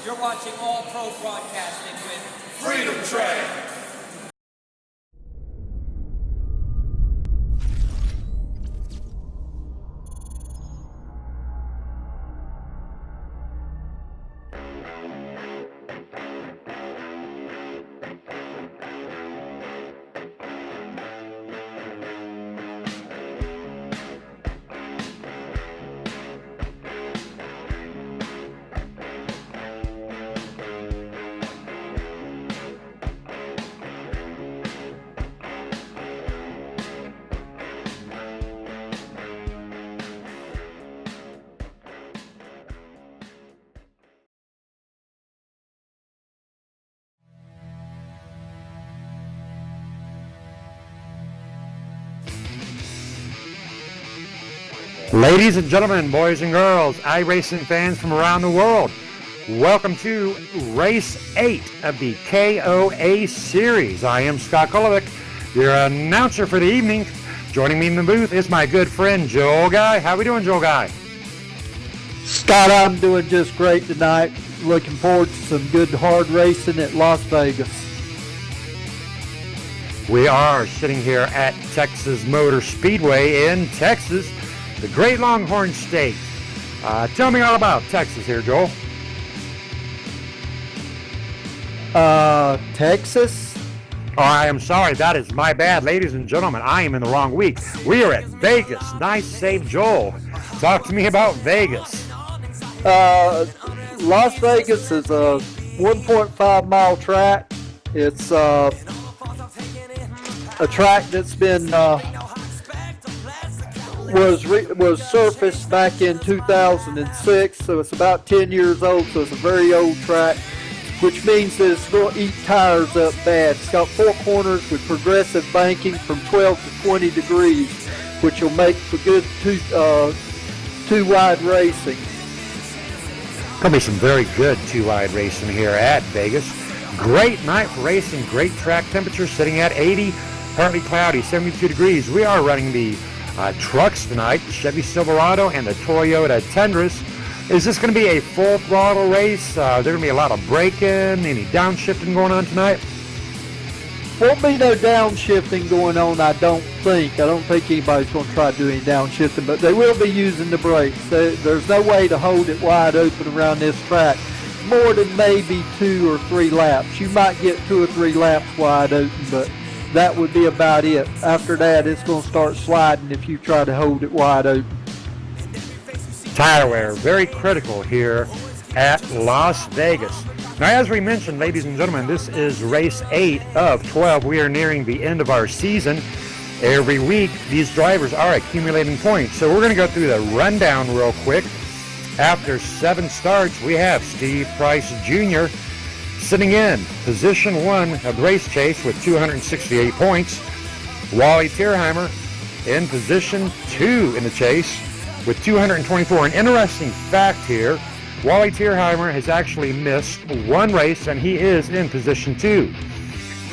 You're watching All Pro Broadcasting with Freedom Train. Ladies and gentlemen, boys and girls, iRacing fans from around the world, welcome to Race 8 of the KOA Series. I am Scott Kolovic, your announcer for the evening. Joining me in the booth is my good friend, Joel Guy. How we doing, Joel Guy? Scott, I'm doing just great tonight. Looking forward to some good hard racing at Las Vegas. We are sitting here at Texas Motor Speedway in Texas, the Great Longhorn State. Tell me all about Texas here, Joel. Texas? Oh, I am sorry. That is my bad, ladies and gentlemen. I am in the wrong week. We are at Vegas. Nice save, Joel. Talk to me about Vegas. Las Vegas is a 1.5 mile track. It's a track that's been was surfaced back in 2006, so it's about 10 years old, so it's a very old track, which means that it's going to eat tires up bad. It's got four corners with progressive banking from 12 to 20 degrees, which will make for good two-wide racing. Going to be some very good two-wide racing here at Vegas. Great night for racing, great track temperature sitting at 80, partly cloudy, 72 degrees. We are running the trucks tonight, the Chevy Silverado and the Toyota Tundras. Is this going to be a full throttle race? There going to be a lot of braking, any downshifting going on tonight? Won't be no downshifting going on, I don't think. I don't think anybody's going to try to do any downshifting, but they will be using the brakes. There's no way to hold it wide open around this track more than maybe 2 or 3 laps. You might get 2 or 3 laps wide open, but that would be about it. After that, it's going to start sliding if you try to hold it wide open. Tire wear, very critical here at Las Vegas. Now, as we mentioned, ladies and gentlemen, this is race 8 of 12. We are nearing the end of our season. Every week, these drivers are accumulating points. So we're going to go through the rundown real quick. After 7 starts, we have Steve Price Jr. sitting in position 1 of the race chase with 268 points. Wally Tierheimer in position 2 in the chase with 224. An interesting fact here, Wally Tierheimer has actually missed 1 race and he is in position 2.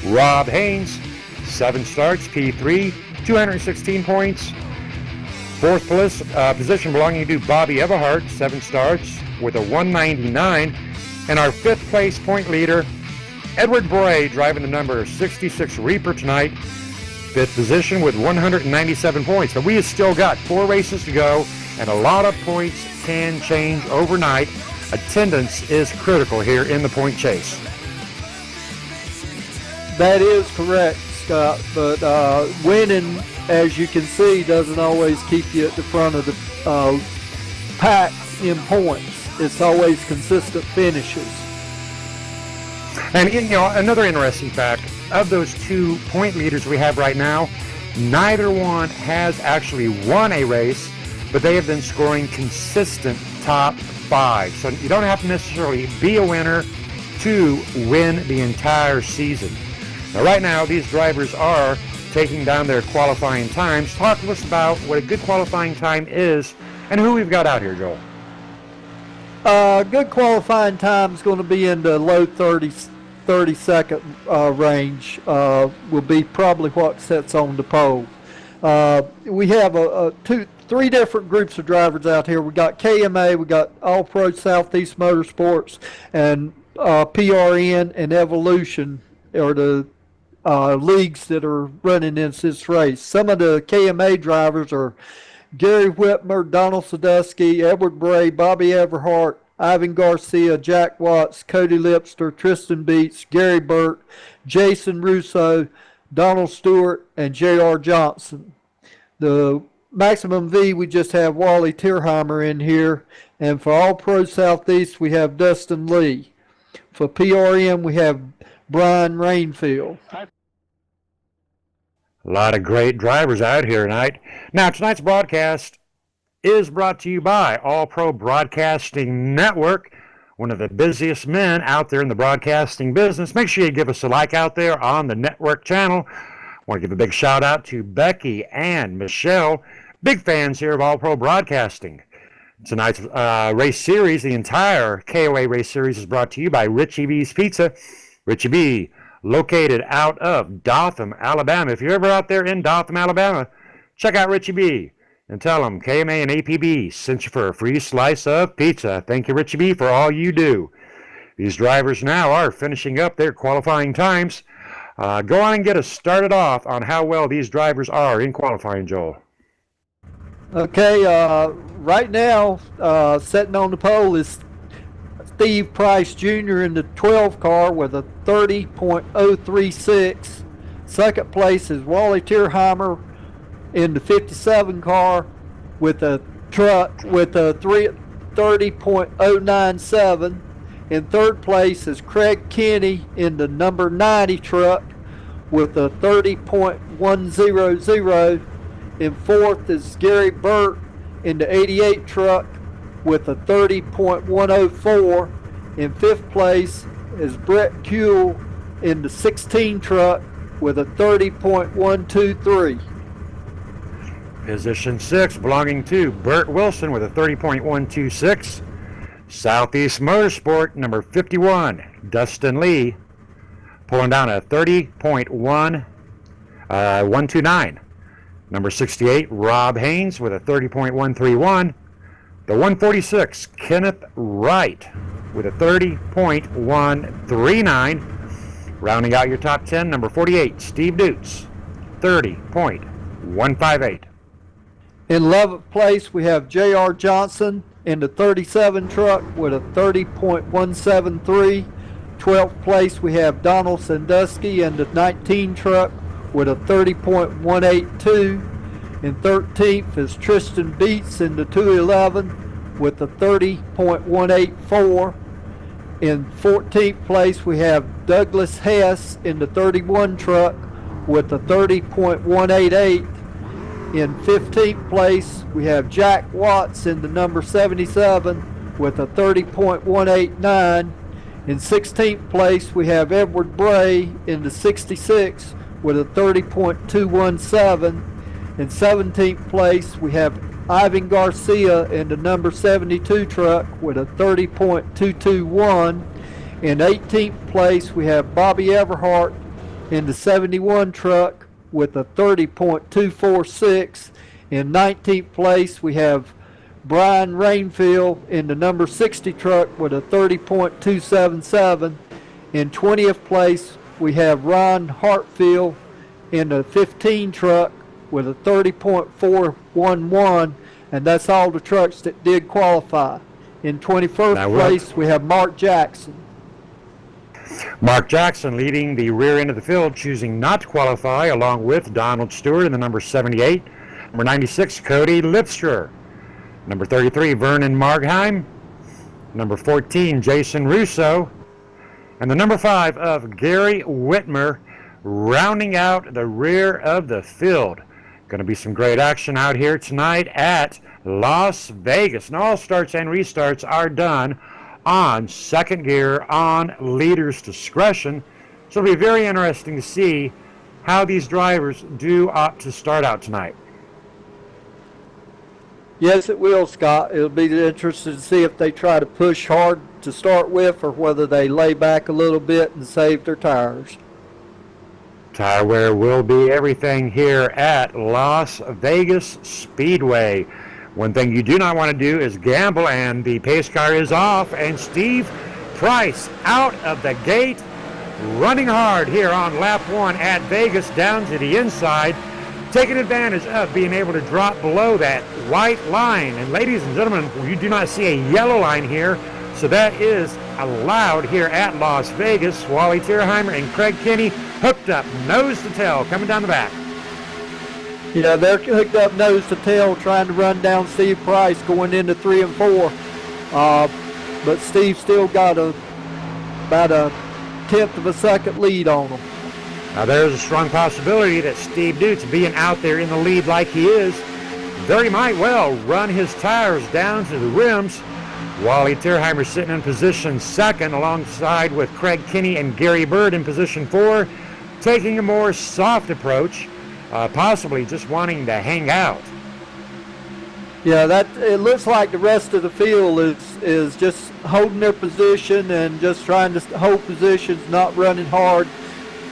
Rob Haynes, 7 starts, P3, 216 points. 4th position belonging to Bobby Everhart, 7 starts with a 199. And our 5th place point leader, Edward Bray, driving the number 66 Reaper tonight, 5th position with 197 points. So we have still got 4 races to go, and a lot of points can change overnight. Attendance is critical here in the point chase. That is correct, Scott, but winning, as you can see, doesn't always keep you at the front of the pack in points. It's always consistent finishes. And another interesting fact, of those 2 point leaders we have right now, neither one has actually won a race, but they have been scoring consistent top 5. So you don't have to necessarily be a winner to win the entire season. Now right now, these drivers are taking down their qualifying times. Talk to us about what a good qualifying time is and who we've got out here, Joel. Good qualifying time is going to be in the low 30-second range. Will be probably what sets on the pole. We have three different groups of drivers out here. We got KMA, we got All Pro Southeast Motorsports, and PRN and Evolution are the leagues that are running in this race. Some of the KMA drivers are Gary Whitmer, Donald Sadusky, Edward Bray, Bobby Everhart, Ivan Garcia, Jack Watts, Cody Lipster, Tristan Beats, Gary Burt, Jason Russo, Donald Stewart, and J.R. Johnson. The Maximum V, we just have Wally Tierheimer in here. And for All Pro Southeast, we have Dustin Lee. For PRM, we have Brian Rainfield. A lot of great drivers out here tonight. Now, tonight's broadcast is brought to you by All Pro Broadcasting Network, one of the busiest men out there in the broadcasting business. Make sure you give us a like out there on the network channel. I want to give a big shout out to Becky and Michelle, big fans here of All Pro Broadcasting. Tonight's race series, the entire KOA race series, is brought to you by Richie B's Pizza. Richie B, located out of Dothan, Alabama. If you're ever out there in Dothan, Alabama, check out Richie B and tell them KMA and APB sent you for a free slice of pizza. Thank you, Richie B, for all you do. These drivers now are finishing up their qualifying times. Go on and get us started off on how well these drivers are in qualifying, Joel. Okay, right now, sitting on the pole is Steve Price Jr. in the 12 car with a 30.036. Second place is Wally Tierheimer in the 57 car with a truck with a 30.097. In third place is Craig Kenny in the number 90 truck with a 30.100. In fourth is Gary Burt in the 88 truck with a 30.104. In fifth place is Brett Kuehl in the 16 truck with a 30.123. Position 6 belonging to Burt Wilson with a 30.126. Southeast Motorsport, number 51, Dustin Lee, pulling down a 30.129. Number 68, Rob Haynes with a 30.131. The 146, Kenneth Wright with a 30.139. Rounding out your top 10, number 48, Steve Dutz, 30.158. In 11th place, we have J.R. Johnson in the 37 truck with a 30.173. 12th place, we have Donald Sandusky in the 19 truck with a 30.182. In 13th is Tristan Beats in the 211 with a 30.184. In 14th place, we have Douglas Hess in the 31 truck with a 30.188. In 15th place, we have Jack Watts in the number 77 with a 30.189. In 16th place, we have Edward Bray in the 66 with a 30.217. In 17th place, we have Ivan Garcia in the number 72 truck with a 30.221. In 18th place, we have Bobby Everhart in the 71 truck with a 30.246. In 19th place, we have Brian Rainfield in the number 60 truck with a 30.277. In 20th place, we have Ron Hartfield in the 15 truck with a 30.411, and that's all the trucks that did qualify. In 21st place, we have Mark Jackson. Mark Jackson leading the rear end of the field, choosing not to qualify, along with Donald Stewart in the number 78, number 96, Cody Lipster, number 33, Vernon Margheim, number 14, Jason Russo, and the number 5 of Gary Whitmer, rounding out the rear of the field. Going to be some great action out here tonight at Las Vegas. And all starts and restarts are done on second gear on leader's discretion. So it'll be very interesting to see how these drivers do opt to start out tonight. Yes, it will, Scott. It'll be interesting to see if they try to push hard to start with or whether they lay back a little bit and save their tires. Tire wear will be everything here at Las Vegas Speedway. One thing you do not want to do is gamble, and the pace car is off, and Steve Price out of the gate, running hard here on lap 1 at Vegas down to the inside, taking advantage of being able to drop below that white line. And ladies and gentlemen, you do not see a yellow line here, so that is allowed here at Las Vegas. Wally Tierheimer and Craig Kenny hooked up nose to tail coming down the back. Yeah, they're hooked up nose to tail trying to run down Steve Price going into 3 and 4. But Steve still got about a tenth of a second lead on him. Now there's a strong possibility that Steve Dutz, being out there in the lead like he is, very might well run his tires down to the rims. Wally Tierheimer sitting in position 2nd alongside with Craig Kenny and Gary Bird in position 4, taking a more soft approach, possibly just wanting to hang out. Yeah, it looks like the rest of the field is just holding their position and just trying to hold positions, not running hard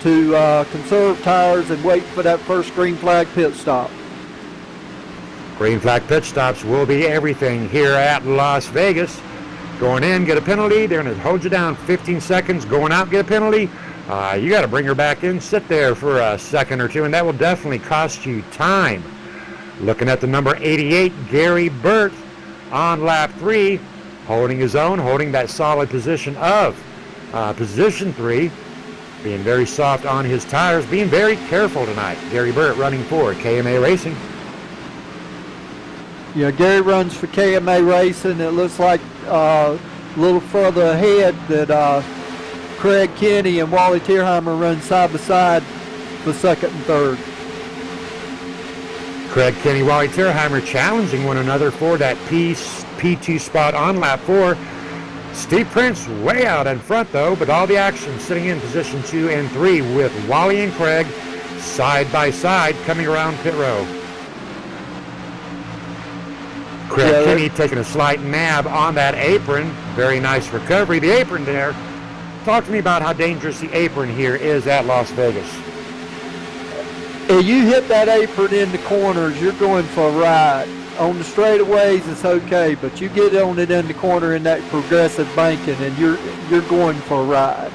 to conserve tires and wait for that first green flag pit stop. Green flag pit stops will be everything here at Las Vegas. Going in, get a penalty. They're going to hold you down 15 seconds. Going out, get a penalty. You got to bring her back in, sit there for a second or two, and that will definitely cost you time. Looking at the number 88, Gary Burt on lap 3, holding his own, holding that solid position of position 3, being very soft on his tires, being very careful tonight. Gary Burt running for KMA Racing. Yeah, Gary runs for KMA Racing. It looks like a little further ahead that Craig Kenny and Wally Tierheimer run side by side for 2nd and 3rd. Craig Kenny, Wally Tierheimer challenging one another for that P2 spot on lap 4. Steve Prince way out in front though, but all the action sitting in position 2 and 3 with Wally and Craig side by side coming around pit row. Craig Kenny taking a slight nab on that apron. Very nice recovery. The apron there. Talk to me about how dangerous the apron here is at Las Vegas. If you hit that apron in the corners, you're going for a ride. On the straightaways, it's okay, but you get on it in the corner in that progressive banking, and you're going for a ride.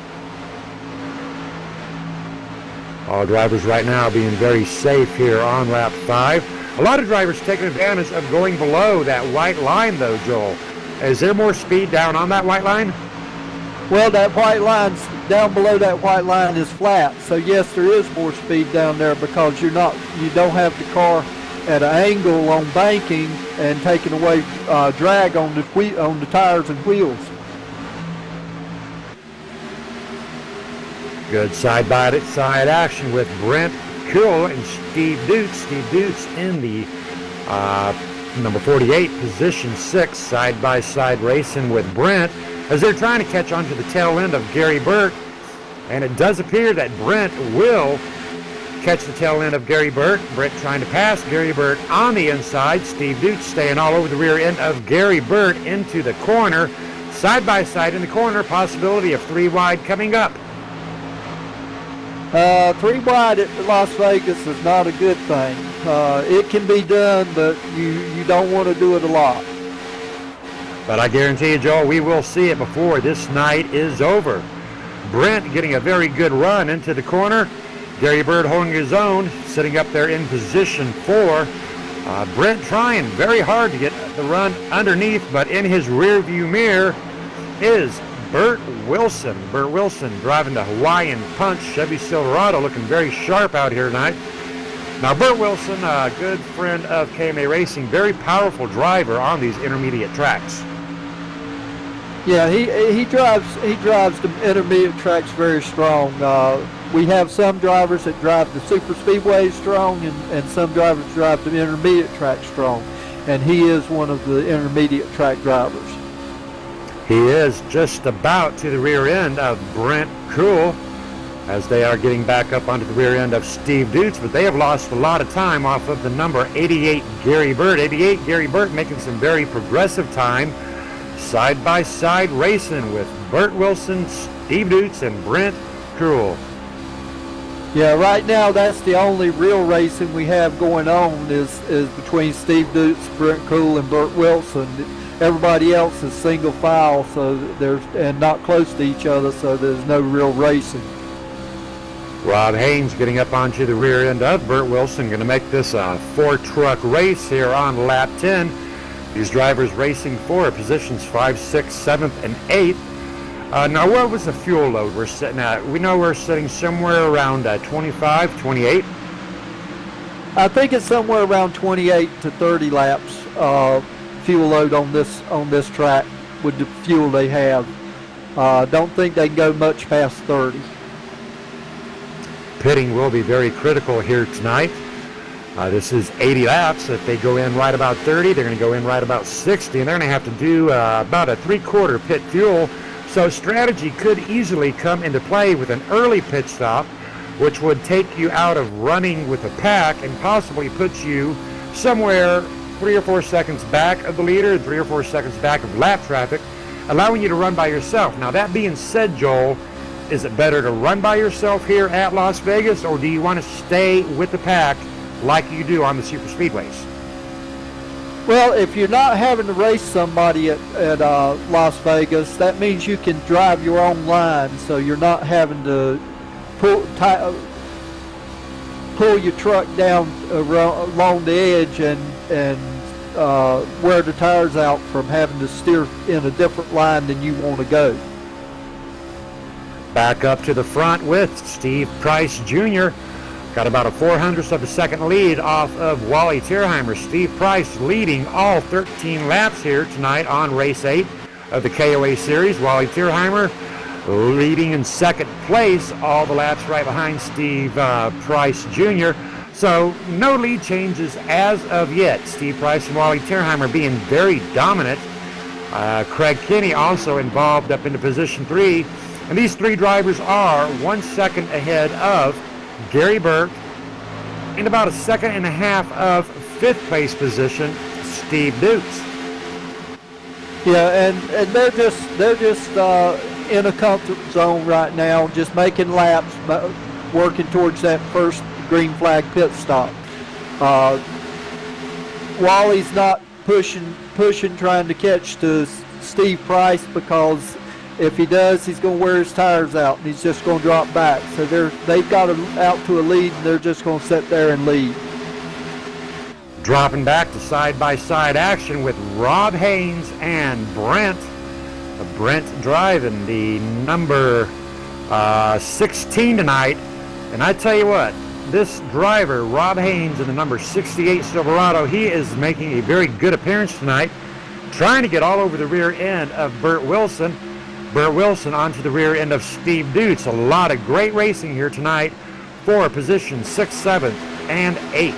All drivers right now being very safe here on lap 5. A lot of drivers taking advantage of going below that white line, though, Joel. Is there more speed down on that white line? Well, that white line, down below that white line is flat. So, yes, there is more speed down there because you don't have the car at an angle on banking and taking away drag on the tires and wheels. Good side-by-side action with Brent Kuhl and Steve Dutz. Steve Dutz in the number 48, position 6, side-by-side racing with Brent as they're trying to catch onto the tail end of Gary Burt. And it does appear that Brent will catch the tail end of Gary Burt. Brent trying to pass Gary Burt on the inside. Steve Dutz staying all over the rear end of Gary Burt into the corner. Side-by-side in the corner, possibility of 3 wide coming up. 3 wide at Las Vegas is not a good thing. It can be done, but you don't want to do it a lot. But I guarantee you, Joel, we will see it before this night is over. Brent getting a very good run into the corner. Gary Bird holding his own, sitting up there in position 4. Brent trying very hard to get the run underneath, but in his rearview mirror is Burt Wilson. Burt Wilson driving the Hawaiian Punch Chevy Silverado, looking very sharp out here tonight. Now, Burt Wilson, a good friend of KMA Racing, very powerful driver on these intermediate tracks. Yeah, he drives the intermediate tracks very strong. We have some drivers that drive the super speedways strong, and some drivers drive the intermediate track strong, and he is one of the intermediate track drivers. He is just about to the rear end of Brent Kuhl as they are getting back up onto the rear end of Steve Dutz, but they have lost a lot of time off of the number 88 Gary Burt. 88 Gary Burt making some very progressive time, side-by-side racing with Burt Wilson, Steve Dutz, and Brent Kuhl. Yeah, right now that's the only real racing we have going on is between Steve Dukes, Brent Cool, and Burt Wilson. Everybody else is single file, so and not close to each other, so there's no real racing. Rob Haynes getting up onto the rear end of Burt Wilson, going to make this a 4-truck race here on lap 10. These drivers racing for positions 5, 6, 7th, and 8th. Now, what was the fuel load we're sitting at? We know we're sitting somewhere around 25, 28. I think it's somewhere around 28 to 30 laps fuel load on this track with the fuel they have. Don't think they can go much past 30. Pitting will be very critical here tonight. This is 80 laps. If they go in right about 30, they're going to go in right about 60, and they're going to have to do about a 3/4 pit fuel. So strategy could easily come into play with an early pit stop, which would take you out of running with a pack and possibly put you somewhere 3 or 4 seconds back of the leader, 3 or 4 seconds back of lap traffic, allowing you to run by yourself. Now, that being said, Joel, is it better to run by yourself here at Las Vegas, or do you want to stay with the pack like you do on the super speedways? Well, if you're not having to race somebody at Las Vegas, that means you can drive your own line, so you're not having to pull your truck down along the edge and wear the tires out from having to steer in a different line than you want to go. Back up to the front with Steve Price Jr. Got about a 400th of a second lead off of Wally Tierheimer. Steve Price leading all 13 laps here tonight on race 8 of the KOA Series. Wally Tierheimer leading in second place, all the laps right behind Steve Price Jr. So no lead changes as of yet. Steve Price and Wally Tierheimer being very dominant. Craig Kinney also involved up into position 3. And these 3 drivers are 1 second ahead of Gary Burt, and about a 1.5 seconds of 5th place position, Steve Dukes. Yeah, and they're just in a comfort zone right now, just making laps, working towards that first green flag pit stop. Wally's not pushing, trying to catch to Steve Price, because if he does, he's going to wear his tires out, and he's just going to drop back. So they've got out to a lead, and they're just going to sit there and lead. Dropping back to side-by-side action with Rob Haynes and Brent. Brent driving the number 16 tonight. And I tell you what, this driver, Rob Haynes, in the number 68 Silverado, he is making a very good appearance tonight, trying to get all over the rear end of Burt Wilson. Burt Wilson onto the rear end of Steve Dukes. A lot of great racing here tonight for position 6th, 7th, and 8th.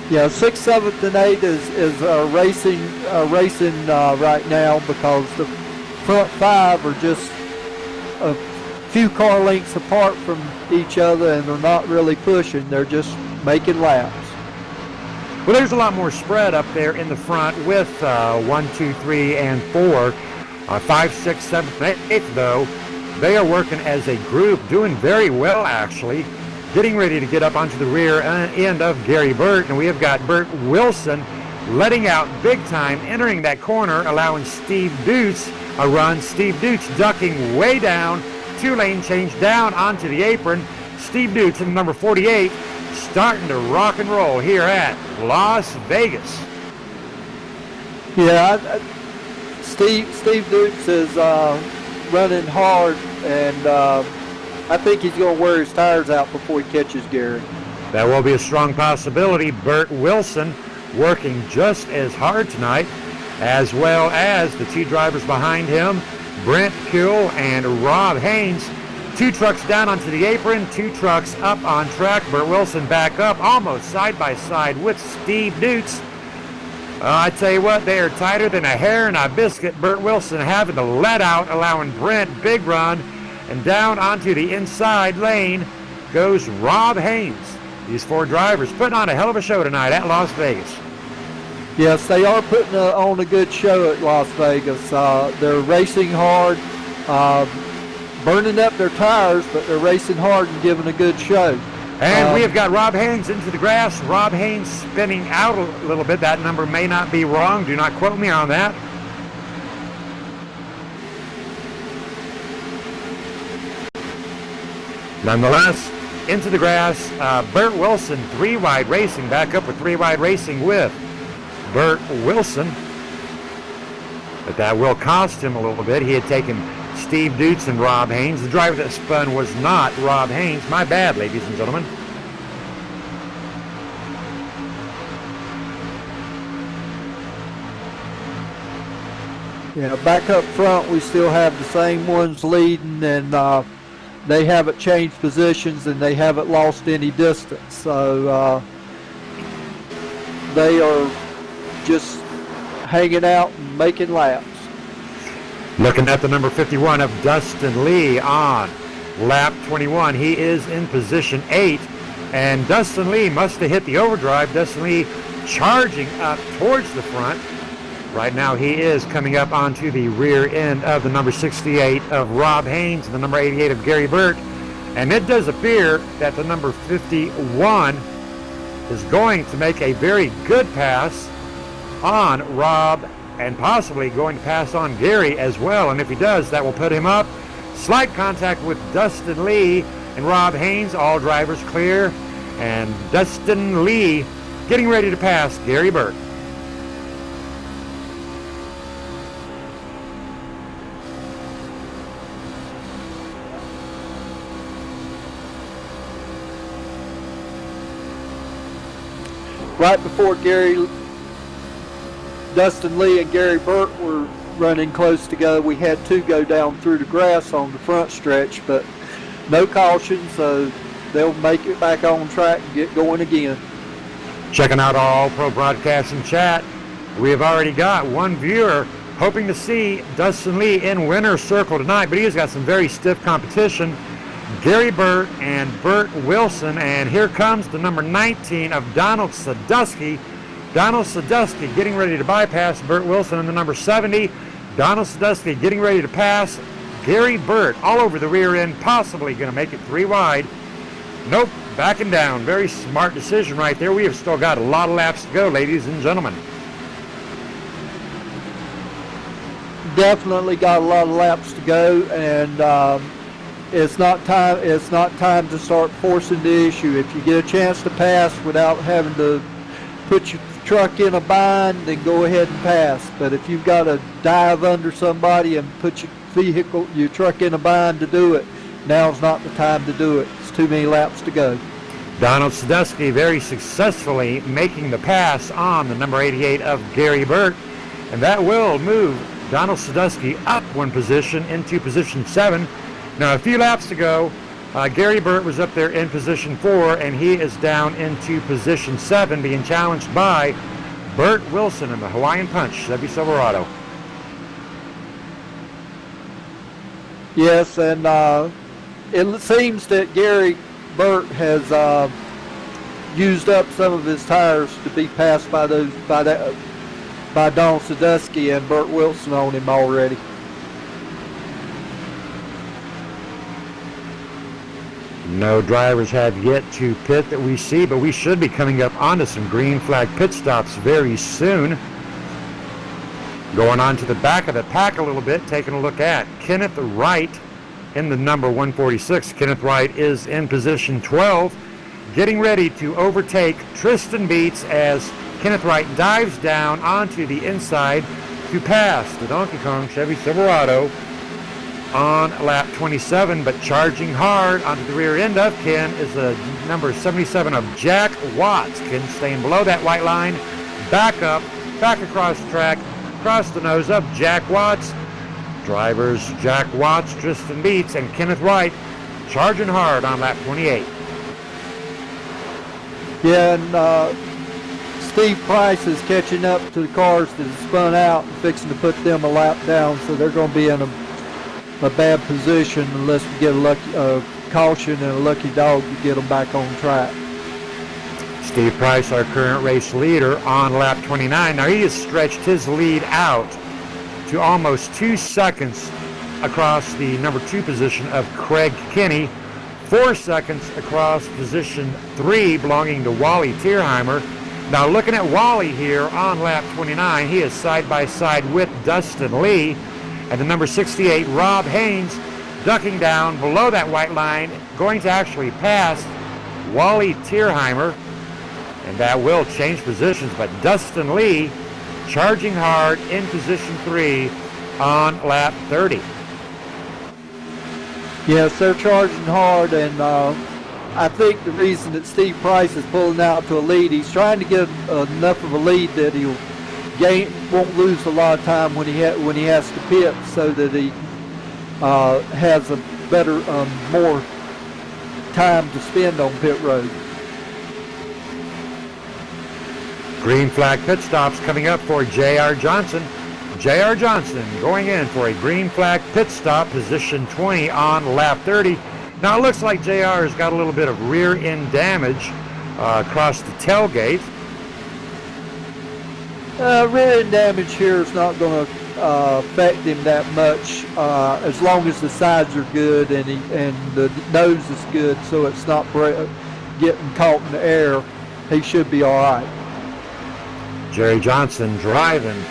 Yeah, 6th, 7th, and 8th is racing right now, because the front 5 are just a few car lengths apart from each other, and they're not really pushing. They're just making laps. Well, there's a lot more spread up there in the front with 1, 2, 3, and 4. 5, 6, 7th, and 8th, though, they are working as a group, doing very well, actually, getting ready to get up onto the rear end of Gary Burt. And we have got Burt Wilson letting out big time, entering that corner, allowing Steve Dukes a run. Steve Dukes ducking way down, 2-lane change down onto the apron. Steve Dukes in number 48 starting to rock and roll here at Las Vegas. Yeah, Steve Dukes is running hard, and I think he's going to wear his tires out before he catches Gary. That will be a strong possibility. Burt Wilson working just as hard tonight, as well as the 2 drivers behind him, Brent Kuhl and Rob Haynes. 2 trucks down onto the apron, 2 trucks up on track. Burt Wilson back up, almost side by side with Steve Dukes. I tell you what, they are tighter than a hair in a biscuit. Burt Wilson having to let out, allowing Brent big run, and down onto the inside lane goes Rob Haynes. These 4 drivers putting on a hell of a show tonight at Las Vegas. Yes, they are putting on a good show at Las Vegas. They're racing hard. burning up their tires, but they're racing hard and giving a good show. And we have got Rob Haynes into the grass. Rob Haynes spinning out a little bit. That number may not be wrong. Do not quote me on that. Nonetheless, into the grass, Burt Wilson, 3-wide racing, back up with 3-wide racing with Burt Wilson. But that will cost him a little bit. He had taken Steve Dutz and Rob Haynes. The driver that spun was not Rob Haynes. My bad, ladies and gentlemen. Yeah, back up front, we still have the same ones leading, and they haven't changed positions and they haven't lost any distance. So they are just hanging out and making laps. Looking at the number 51 of Dustin Lee on lap 21. He is in position 8, and Dustin Lee must have hit the overdrive. Dustin Lee charging up towards the front. Right now he is coming up onto the rear end of the number 68 of Rob Haynes and the number 88 of Gary Burt. And it does appear that the number 51 is going to make a very good pass on Rob and possibly going to pass on Gary as well. And if he does, that will put him up. Slight contact with Dustin Lee and Rob Haynes. All drivers clear. And Dustin Lee getting ready to pass Gary Burt. Right before Dustin Lee and Gary Burt were running close together, we had two go down through the grass on the front stretch, but no caution, so they'll make it back on track and get going again. Checking out All Pro Broadcasting chat, we have already got one viewer hoping to see Dustin Lee in winner's circle tonight, but he has got some very stiff competition. Gary Burt and Burt Wilson, and here comes the number 19 of Donald Sadusky. Donald Sadusky getting ready to bypass Burt Wilson, and the number 70, Donald Sadusky getting ready to pass Gary Burt all over the rear end, possibly going to make it 3 wide. Nope, backing down. Very smart decision right there. We have still got a lot of laps to go, ladies and gentlemen. Definitely got a lot of laps to go, and it's not time to start forcing the issue. If you get a chance to pass without having to put your truck in a bind, then go ahead and pass. But if you've got to dive under somebody and put your truck in a bind to do it, now's not the time to do it. It's too many laps to go. Donald Sadusky very successfully making the pass on the number 88 of Gary Burt, and that will move Donald Sadusky up one position into position 7. Now, a few laps to go. Gary Burt was up there in position 4, and he is down into position 7, being challenged by Burt Wilson in the Hawaiian Punch Chevy Silverado. Yes, and it seems that Gary Burt has used up some of his tires to be passed by Donald Sadusky and Burt Wilson on him already. No drivers have yet to pit that we see, but we should be coming up onto some green flag pit stops very soon. Going on to the back of the pack a little bit, taking a look at Kenneth Wright in the number 146. Kenneth Wright is in position 12, getting ready to overtake Tristan Beats as Kenneth Wright dives down onto the inside to pass the Donkey Kong Chevy Silverado on lap 27, but charging hard onto the rear end of Ken is the number 77 of Jack Watts. Ken staying below that white line, back up, back across the track, across the nose of Jack Watts. Drivers Jack Watts, Tristan Beats, and Kenneth Wright charging hard on lap 28. Yeah, and Steve Price is catching up to the cars that have spun out and fixing to put them a lap down, so they're going to be in a bad position unless we get a caution and a lucky dog to get them back on track. Steve Price, our current race leader, on lap 29. Now he has stretched his lead out to almost 2 seconds across the number 2 position of Craig Kinney. 4 seconds across position 3 belonging to Wally Tierheimer. Now looking at Wally here on lap 29, he is side by side with Dustin Lee. And the number 68, Rob Haynes, ducking down below that white line, going to actually pass Wally Tierheimer. And that will change positions, but Dustin Lee charging hard in position 3 on lap 30. Yes, they're charging hard, and I think the reason that Steve Price is pulling out to a lead, he's trying to get enough of a lead that he'll won't lose a lot of time when he has to pit, so that he has a better, more time to spend on pit road. Green flag pit stops coming up for J.R. Johnson. J.R. Johnson going in for a green flag pit stop, position 20 on lap 30. Now it looks like J.R. has got a little bit of rear end damage across the tailgate. Rear end damage here is not going to affect him that much as long as the sides are good and the nose is good, so it's not getting caught in the air. He should be all right. Jerry Johnson driving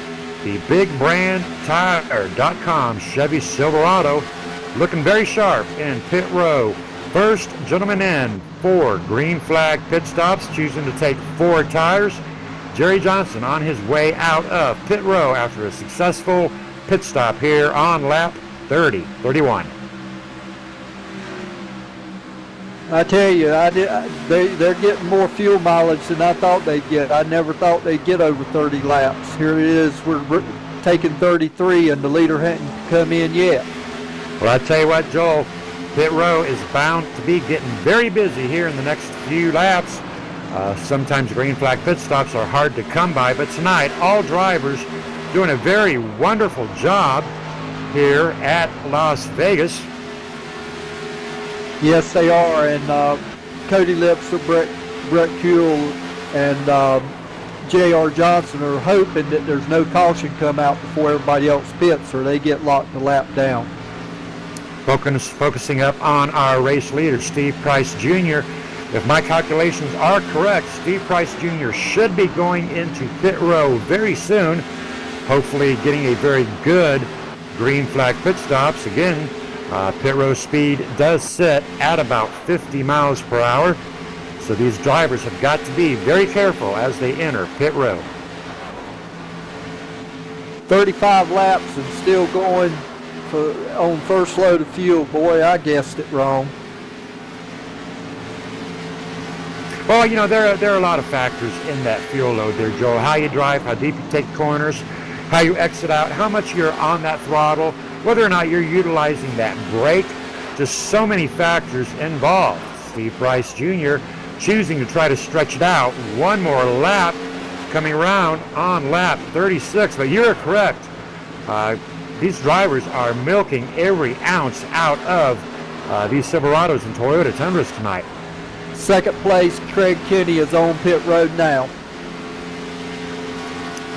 the BigBrandTire.com Chevy Silverado, looking very sharp in pit row. First gentleman in for green flag pit stops, choosing to take 4 tires. Jerry Johnson on his way out of pit row after a successful pit stop here on lap 31. I tell you, they're getting more fuel mileage than I thought they'd get. I never thought they'd get over 30 laps. Here it is, we're taking 33 and the leader hadn't come in yet. Well, I tell you what, Joel, pit row is bound to be getting very busy here in the next few laps. Sometimes green flag pit stops are hard to come by, but tonight all drivers doing a very wonderful job here at Las Vegas. Yes, they are, and Cody Lipser, Brett Kuehl, and J.R. Johnson are hoping that there's no caution come out before everybody else pits or they get locked the lap down. Focusing up on our race leader, Steve Price Jr. If my calculations are correct, Steve Price Jr. should be going into pit row very soon, hopefully getting a very good green flag pit stops. Again, pit row speed does sit at about 50 miles per hour, so these drivers have got to be very careful as they enter pit row. 35 laps and still going on first load of fuel. Boy, I guessed it wrong. Well, you know, there are a lot of factors in that fuel load there, Joel. How you drive, how deep you take corners, how you exit out, how much you're on that throttle, whether or not you're utilizing that brake. Just so many factors involved. Steve Price Jr. choosing to try to stretch it out. One more lap coming around on lap 36. But you're correct. These drivers are milking every ounce out of these Silverados and Toyota Tundras tonight. Second place, Craig Kinney is on pit road now.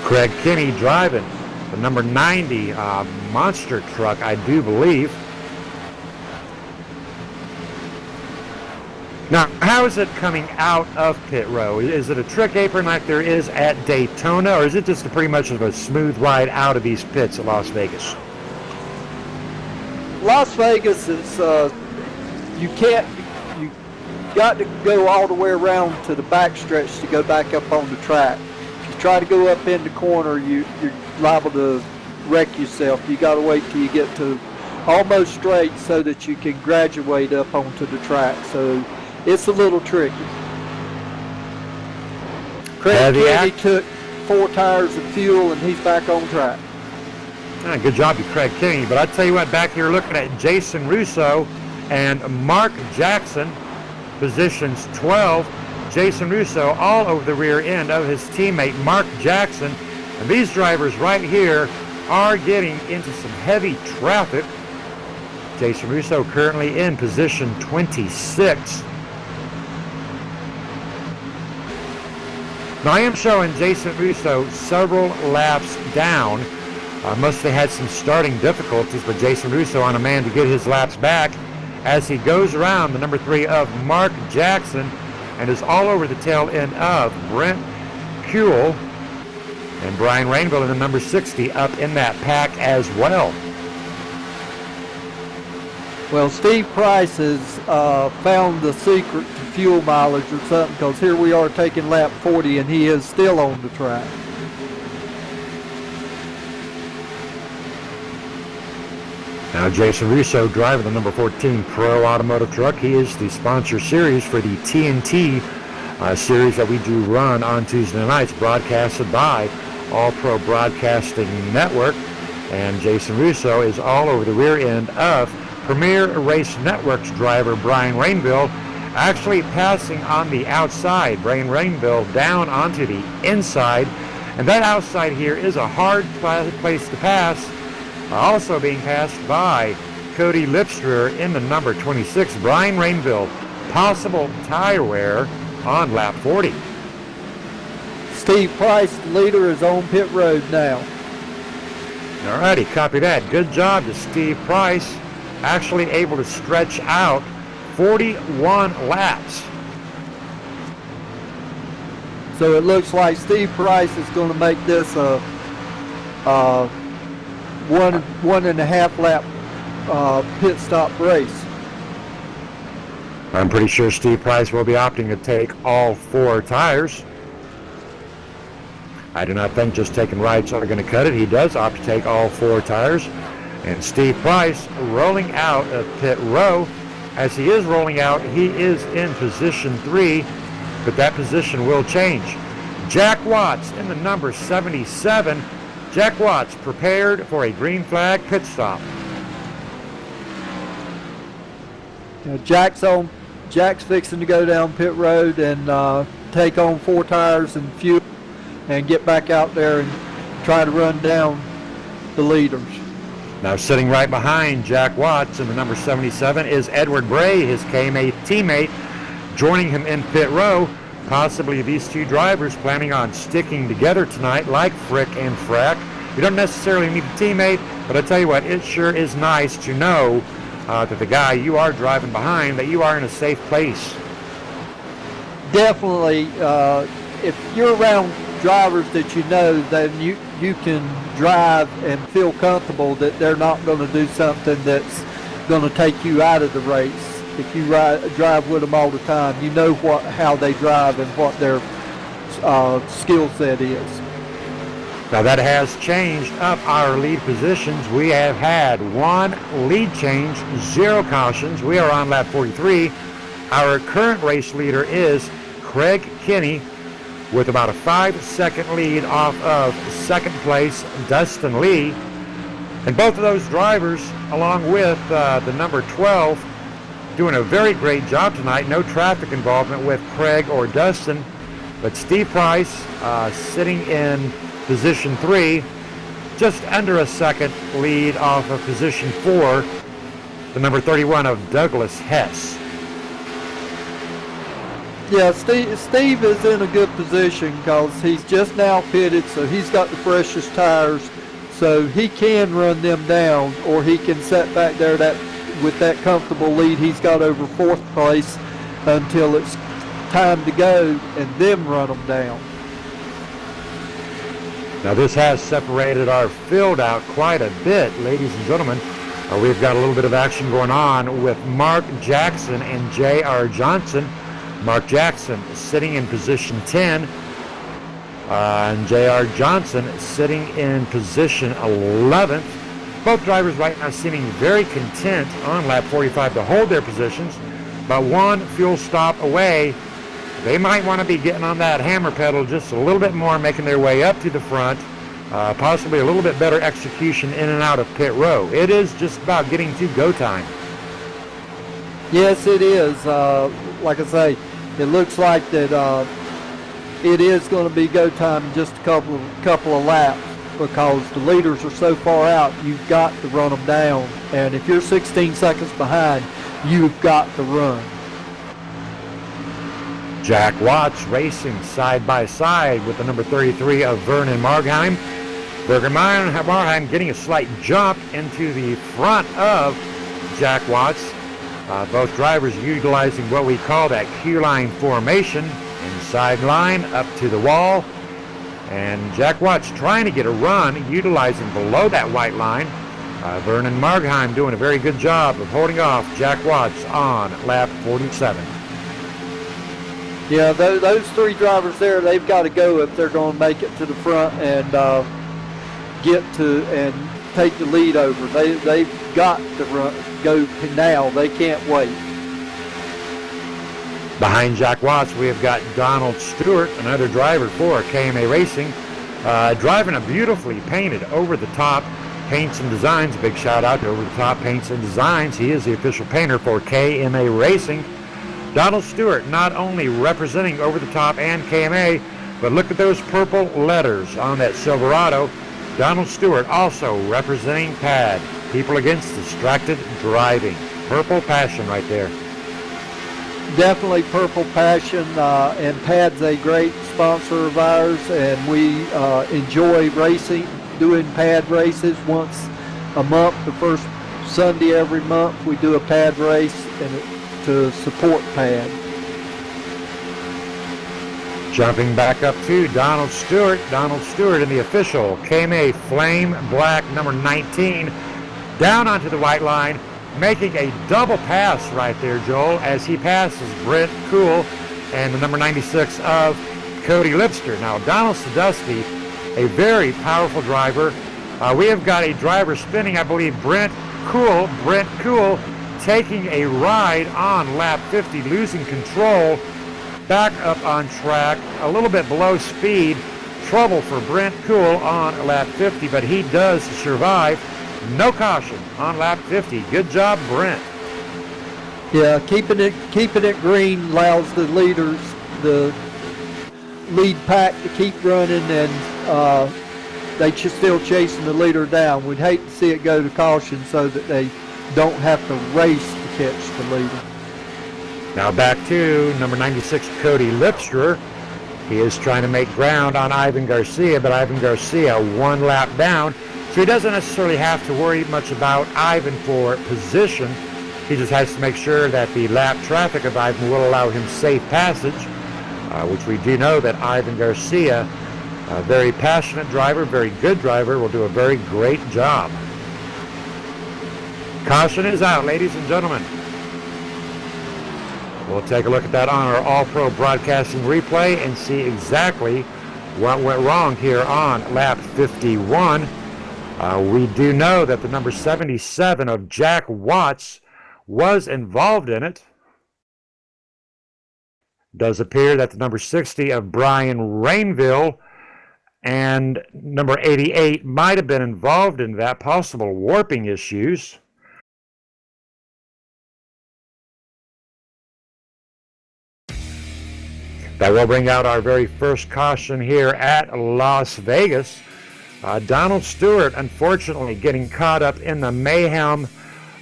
Craig Kinney driving the number 90 monster truck, I do believe. Now, how is it coming out of pit row? Is it a trick apron like there is at Daytona, or is it just pretty much of a smooth ride out of these pits at Las Vegas? Las Vegas is, you got to go all the way around to the back stretch to go back up on the track. If you try to go up in the corner, you're liable to wreck yourself. You got to wait till you get to almost straight so that you can graduate up onto the track. So it's a little tricky. Craig Kinney took 4 tires of fuel and he's back on track. Good job to Craig Kinney. But I tell you what, back here looking at Jason Russo and Mark Jackson, positions 12. Jason Russo all over the rear end of his teammate Mark Jackson. And these drivers right here are getting into some heavy traffic. Jason Russo currently in position 26. Now I am showing Jason Russo several laps down. Must have had some starting difficulties, but Jason Russo on a man to get his laps back as he goes around the number 3 of Mark Jackson and is all over the tail end of Brent Kuehl, and Brian Rainville in the number 60 up in that pack as well. Well, Steve Price has found the secret to fuel mileage or something, because here we are taking lap 40 and he is still on the track. Now Jason Russo driving the number 14 Pro Automotive truck. He is the sponsor series for the TNT series that we do run on Tuesday nights, broadcasted by All Pro Broadcasting Network. And Jason Russo is all over the rear end of Premier Race Network's driver Brian Rainville, actually passing on the outside. Brian Rainville down onto the inside, and that outside here is a hard place to pass. Also being passed by Cody Lipster in the number 26. Brian Rainville, possible tire wear on lap 40. Steve Price, the leader, is on pit road now. Alrighty, copy that. Good job to Steve Price, actually able to stretch out 41 laps. So it looks like Steve Price is going to make this a 1.5 lap pit stop race. I'm pretty sure Steve Price will be opting to take all 4 tires. I do not think just taking rights are going to cut it. He does opt to take all 4 tires. And Steve Price rolling out of pit row. As he is rolling out, he is in position 3, but that position will change. Jack Watts in the number 77. Jack Watts prepared for a green flag pit stop. Now Jack's fixing to go down pit road and take on 4 tires and fuel and get back out there and try to run down the leaders. Now sitting right behind Jack Watts in the number 77 is Edward Bray, his KMA teammate, joining him in pit row. Possibly these 2 drivers planning on sticking together tonight like Frick and Frack. You don't necessarily need a teammate, but I tell you what, it sure is nice to know that the guy you are driving behind, that you are in a safe place. Definitely, if you're around drivers that you know, then you can drive and feel comfortable that they're not going to do something that's going to take you out of the race. If you drive with them all the time, you know how they drive and what their skill set is. Now that has changed up our lead positions. We have had 1 lead change, 0 cautions. We are on lap 43. Our current race leader is Craig Kinney with about a 5-second lead off of second place Dustin Lee. And both of those drivers, along with the number 12, doing a very great job tonight. No traffic involvement with Craig or Dustin. But Steve Price sitting in position 3, just under a second lead off of position 4, the number 31 of Douglas Hess. Yeah, Steve is in a good position because he's just now pitted, so he's got the freshest tires, so he can run them down, or he can set back there with that comfortable lead he's got over 4th place until it's time to go and then run them down. Now this has separated our field out quite a bit, ladies and gentlemen. We've got a little bit of action going on with Mark Jackson and J.R. Johnson. Mark Jackson sitting in position 10, and J.R. Johnson sitting in position 11th. Both drivers right now seeming very content on lap 45 to hold their positions, but 1 fuel stop away. They might want to be getting on that hammer pedal just a little bit more, making their way up to the front. Possibly a little bit better execution in and out of pit row. It is just about getting to go time. Yes, it is. Like I say, it looks like that it is going to be go time in just a couple of laps, because the leaders are so far out, you've got to run them down. And if you're 16 seconds behind, you've got to run. Jack Watts racing side by side with the number 33 of Vernon Margheim. Marheim getting a slight jump into the front of Jack Watts. Both drivers utilizing what we call that Q-line formation, inside line up to the wall. And Jack Watts trying to get a run utilizing below that white line. Vernon Margheim doing a very good job of holding off Jack Watts on lap 47. Yeah, those three drivers there, they've got to go if they're going to make it to the front and get to and take the lead over. They've got to go now. They can't wait. Behind Jack Watts, we have got Donald Stewart, another driver for KMA Racing, driving a beautifully painted over-the-top Paints and Designs. Big shout out to Over-the-Top Paints and Designs. He is the official painter for KMA Racing. Donald Stewart not only representing Over-the-Top and KMA, but look at those purple letters on that Silverado. Donald Stewart also representing PAD, People Against Distracted Driving. Purple passion right there. Definitely Purple Passion, and PAD's a great sponsor of ours, and we enjoy racing, doing PAD races once a month. The first Sunday every month we do a PAD race to support PAD. Jumping back up to Donald Stewart in the official KMA Flame Black number 19, down onto the white line, making a double pass right there, Joel, as he passes Brent Kuhl and the number 96 of Cody Lipster. Now, Donald Sadusky, a very powerful driver. We have got a driver spinning, I believe, Brent Kuhl, taking a ride on lap 50, losing control, back up on track, a little bit below speed. Trouble for Brent Kuhl on lap 50, but he does survive. No caution on lap 50. Good job, Brent. Yeah, keeping it green allows the leaders, the lead pack, to keep running, and they just still chasing the leader down. We'd hate to see it go to caution so that they don't have to race to catch the leader. Now back to number 96, Cody Lipster. He is trying to make ground on Ivan Garcia, but Ivan Garcia one lap down. So he doesn't necessarily have to worry much about Ivan for position. He just has to make sure that the lap traffic of Ivan will allow him safe passage, which we do know that Ivan Garcia, a very passionate driver, very good driver, will do a very great job. Caution is out, ladies and gentlemen. We'll take a look at that on our All-Pro Broadcasting replay and see exactly what went wrong here on lap 51. We do know that the number 77 of Jack Watts was involved in it. Does appear that the number 60 of Brian Rainville and number 88 might have been involved in that, possible warping issues. That will bring out our very first caution here at Las Vegas. Donald Stewart, unfortunately, getting caught up in the mayhem.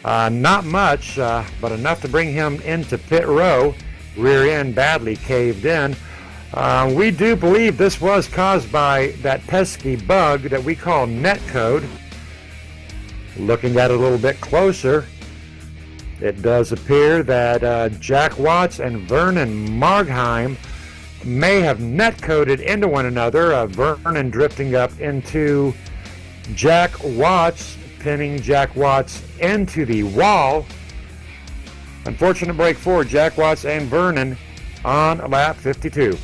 Not much, but enough to bring him into pit row. Rear end badly caved in. We do believe this was caused by that pesky bug that we call netcode. Looking at it a little bit closer, it does appear that Jack Watts and Vernon Margheim may have netcoded into one another. Vernon drifting up into Jack Watts, pinning Jack Watts into the wall. Unfortunate break for Jack Watts and Vernon on lap 52.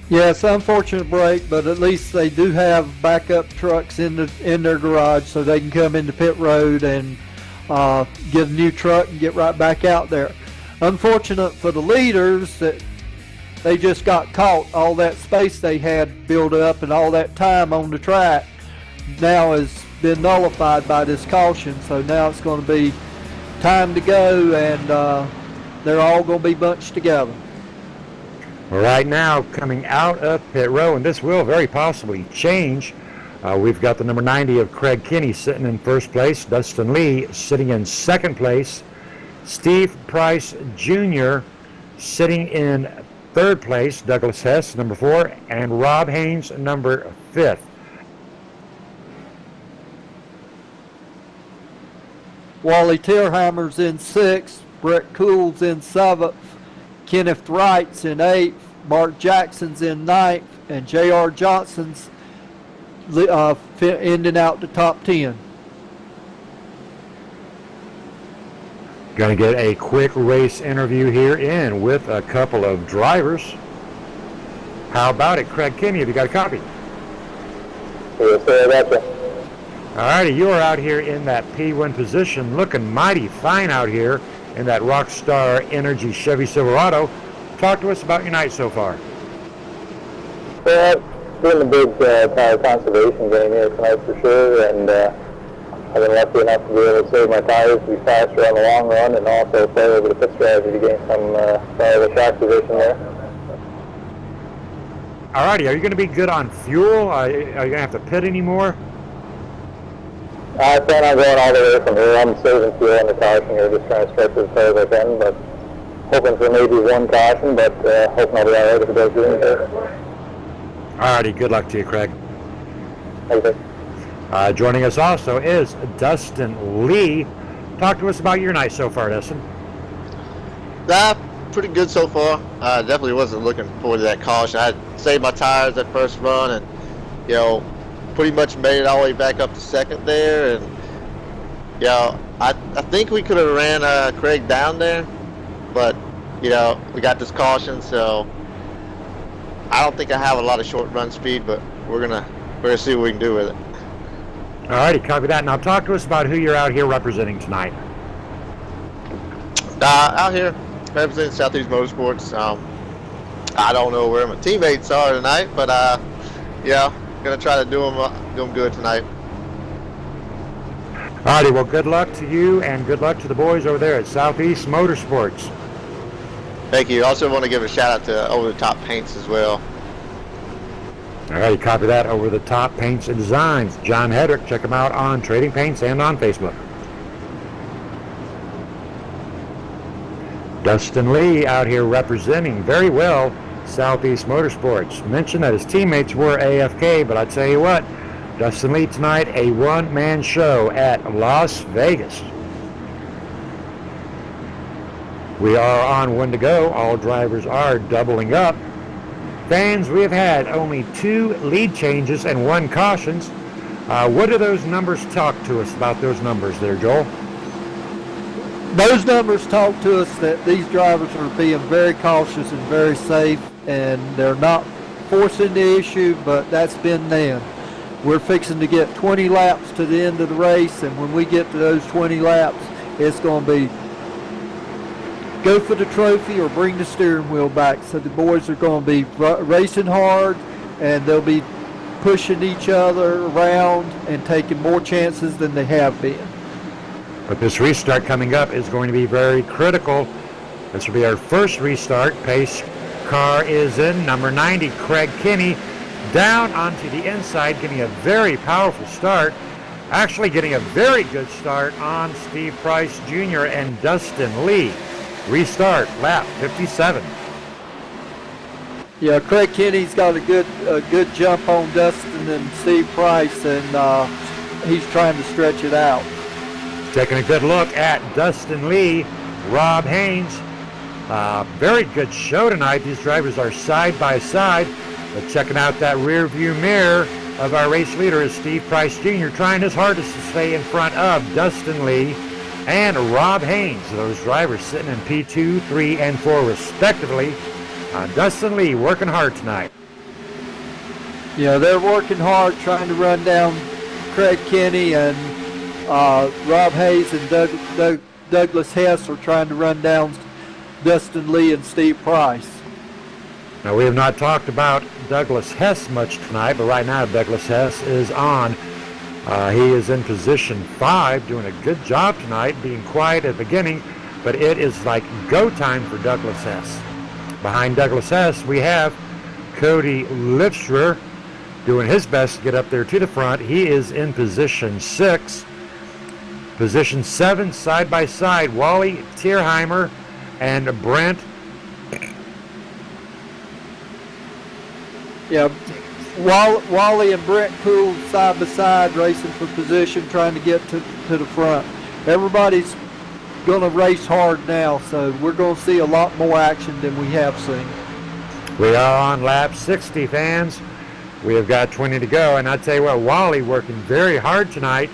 Yes, unfortunate break, but at least they do have backup trucks in their garage, so they can come into pit road and get a new truck and get right back out there. Unfortunate for the leaders that they just got caught. All that space they had built up and all that time on the track now has been nullified by this caution. So now it's going to be time to go, and they're all going to be bunched together. Right now, coming out of pit row, and this will very possibly change. We've got the number 90 of Craig Kinney sitting in first place, Dustin Lee sitting in second place, Steve Price Jr. sitting in third place, Douglas Hess, number 4, and Rob Haynes, number 5th. Wally Tierheimer's in 6th, Brett Cool's in 7th, Kenneth Wright's in 8th, Mark Jackson's in 9th, and J.R. Johnson's ending out the top 10. Going to get a quick race interview here in with a couple of drivers. How about it, Craig Kinney? Have you got a copy? Yes, sir, I got you. All righty, you are out here in that P1 position, looking mighty fine out here in that Rockstar Energy Chevy Silverado. Talk to us about your night so far. Well, doing the big tire conservation game here tonight for sure, and I've been lucky enough to be able to save my tires, be faster on the long run, and also play over the pit strategy to gain some the track position there. All righty, are you going to be good on fuel? Are you going to have to pit anymore? I plan on going all the way from here. I'm saving fuel on the caution here, just trying to stretch as far as I can, but hoping for maybe one caution, but hoping I'll be all right if it does do anything. All righty, good luck to you, Craig. Thank you. Joining us also is Dustin Lee. Talk to us about your night so far, Dustin. Pretty good so far. I definitely wasn't looking forward to that caution. I had saved my tires that first run and, you know, pretty much made it all the way back up to second there. And, you know, I think we could have ran Craig down there, but, you know, we got this caution, so I don't think I have a lot of short run speed, but we're gonna see what we can do with it. All righty, copy that. Now talk to us about who you're out here representing tonight. Out here representing Southeast Motorsports. I don't know where my teammates are tonight, but yeah, gonna try to do them good tonight. All righty, well, good luck to you and good luck to the boys over there at Southeast Motorsports. Thank you. Also want to give a shout out to Over the Top Paints as well. All right, copy that. Over the Top Paints and Designs. John Hedrick, check him out on Trading Paints and on Facebook. Dustin Lee out here representing very well Southeast Motorsports. Mentioned that his teammates were AFK, but I tell you what, Dustin Lee tonight, a one-man show at Las Vegas. We are on one to go. All drivers are doubling up. Fans, we have had only 2 lead changes and 1 cautions. What do those numbers talk to us about those numbers there, Joel? Those numbers talk to us that these drivers are being very cautious and very safe, and they're not forcing the issue, but that's been them. We're fixing to get 20 laps to the end of the race, and when we get to those 20 laps, it's going to be go for the trophy or bring the steering wheel back. So the boys are going to be racing hard, and they'll be pushing each other around and taking more chances than they have been. But this restart coming up is going to be very critical. This will be our first restart. Pace car is in. Number 90, Craig Kinney, down onto the inside, getting a very powerful start. Actually getting a very good start on Steve Price Jr. and Dustin Lee. Restart, lap 57. Yeah, Craig Kinney's got a good jump on Dustin and Steve Price, and he's trying to stretch it out. Taking a good look at Dustin Lee, Rob Haynes. Very good show tonight. These drivers are side by side. But checking out that rear view mirror of our race leader is Steve Price Jr. trying his hardest to stay in front of Dustin Lee and Rob Haynes. Those drivers sitting in P2, 3, and 4 respectively. Dustin Lee working hard tonight. Yeah, they're working hard trying to run down Craig Kinney, and Rob Hayes and Douglas Hess are trying to run down Dustin Lee and Steve Price. Now, we have not talked about Douglas Hess much tonight, but right now Douglas Hess is on. He is in position 5, doing a good job tonight, being quiet at the beginning, but it is like go time for Douglas Hess. Behind Douglas Hess, we have Cody Lipscher doing his best to get up there to the front. He is in position 6. Position 7, side by side, Wally Tierheimer and Brent. Yeah, Wally and Brent Poole side by side racing for position, trying to get to the front. everybody's going to race hard now, so we're going to see a lot more action than we have seen. We are on lap 60, fans. We have got 20 to go, and I tell you what, Wally working very hard tonight.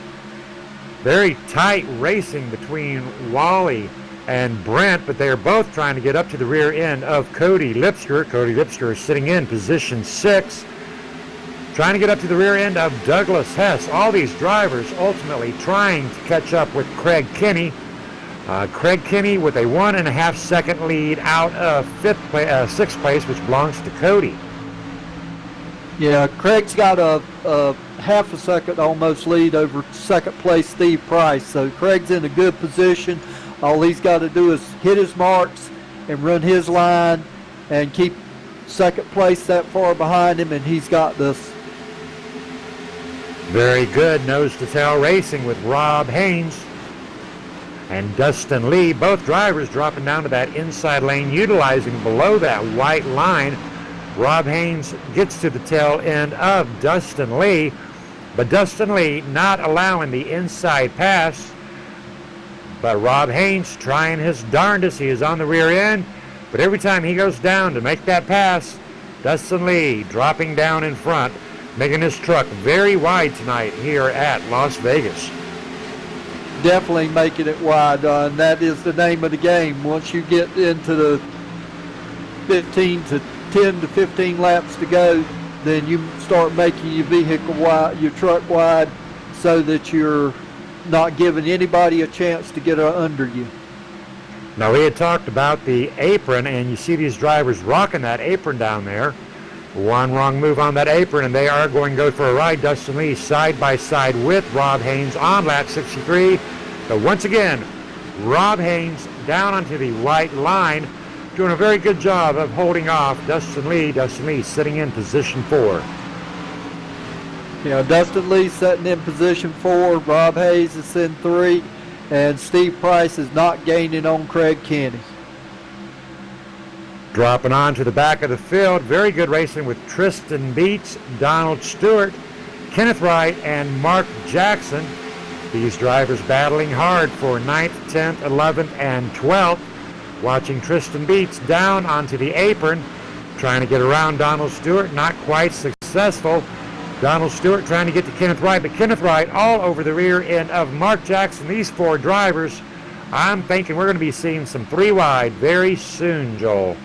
Very tight racing between Wally and Brent, but they are both trying to get up to the rear end of Cody Lipsker. Cody Lipsker is sitting in position 6, trying to get up to the rear end of Douglas Hess. All these drivers ultimately trying to catch up with Craig Kenny. Craig Kenny with a 1.5 second lead out of 6th place, which belongs to Cody. Yeah, Craig's got a half a second almost lead over second place Steve Price. So Craig's in a good position. All he's got to do is hit his marks and run his line and keep second place that far behind him, and he's got this. Very good nose-to-tail racing with Rob Haynes and Dustin Lee. Both drivers dropping down to that inside lane, utilizing below that white line. Rob Haynes gets to the tail end of Dustin Lee, but Dustin Lee not allowing the inside pass. But Rob Haynes trying his darndest. He is on the rear end, but every time he goes down to make that pass, Dustin Lee dropping down in front, making his truck very wide tonight here at Las Vegas. Definitely making it wide, and that is the name of the game. Once you get into the 10 to 15 laps to go, then you start making your vehicle wide, your truck wide, so that you're not giving anybody a chance to get under you. Now, we had talked about the apron, and you see these drivers rocking that apron down there. One wrong move on that apron, and they are going to go for a ride. Dustin Lee side by side with Rob Haynes on lap 63. But once again, Rob Haynes down onto the white line, doing a very good job of holding off Dustin Lee. Dustin Lee sitting in position 4. Yeah, Dustin Lee sitting in position 4. Rob Hayes is in 3, and Steve Price is not gaining on Craig Kenny. Dropping on to the back of the field, very good racing with Tristan Beats, Donald Stewart, Kenneth Wright, and Mark Jackson. These drivers battling hard for 9th, 10th, 11th, and 12th. Watching Tristan Beats down onto the apron, trying to get around Donald Stewart, not quite successful. Donald Stewart trying to get to Kenneth Wright, but Kenneth Wright all over the rear end of Mark Jackson. These 4 drivers, I'm thinking we're going to be seeing some 3 wide very soon, Joel.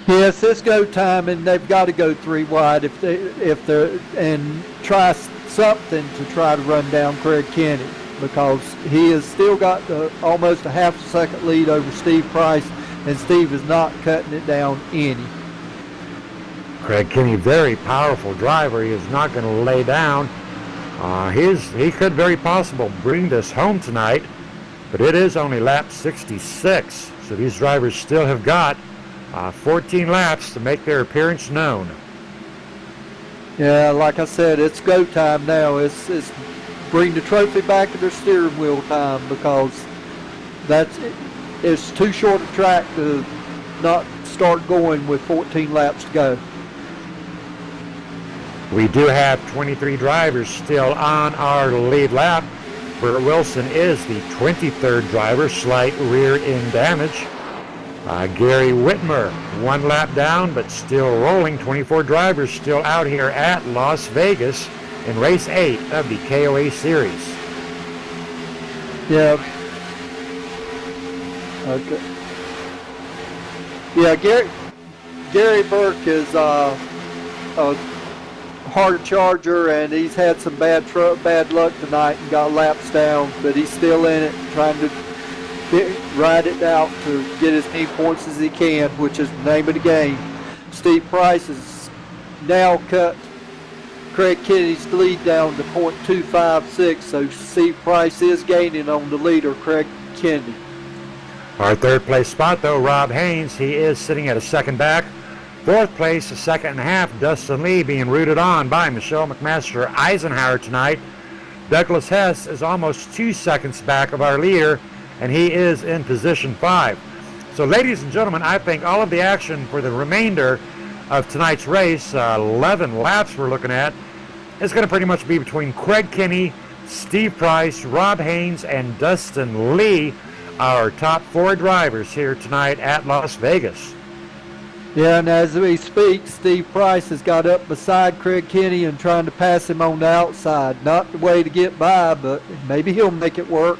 Yes, it's go time, and they've got to go 3 wide if they're and try something to try to run down Craig Kenny, because he has still got almost a half a second lead over Steve Price, and Steve is not cutting it down any. Craig Kenny, very powerful driver. He is not going to lay down. He could very possible bring this home tonight, but it is only lap 66, so these drivers still have got 14 laps to make their appearance known. Yeah, like I said, it's go time now. It's bring the trophy back to their steering wheel time, because it's too short a track to not start going with 14 laps to go. We do have 23 drivers still on our lead lap. Bert Wilson is the 23rd driver, slight rear end damage. Gary Whitmer, 1 lap down, but still rolling. 24 drivers still out here at Las Vegas in race 8 of the KOA Series. Yeah. Okay. Yeah, Gary Burke is a hard charger, and he's had some bad luck tonight and got laps down, but he's still in it, trying to ride it out to get as many points as he can, which is the name of the game. Steve Price has now cut Craig Kenny's lead down to .256, so Steve Price is gaining on the leader, Craig Kenny. Our 3rd place spot, though, Rob Haynes, he is sitting at a second back. 4th place, a second and a half, Dustin Lee being rooted on by Michelle McMaster Eisenhower tonight. Douglas Hess is almost 2 seconds back of our leader, and he is in position 5. So, ladies and gentlemen, I think all of the action for the remainder of tonight's race, 11 laps we're looking at, is going to pretty much be between Craig Kenny, Steve Price, Rob Haynes, and Dustin Lee, our top 4 drivers here tonight at Las Vegas. Yeah, and as we speak, Steve Price has got up beside Craig Kenny and trying to pass him on the outside. Not the way to get by, but maybe he'll make it work.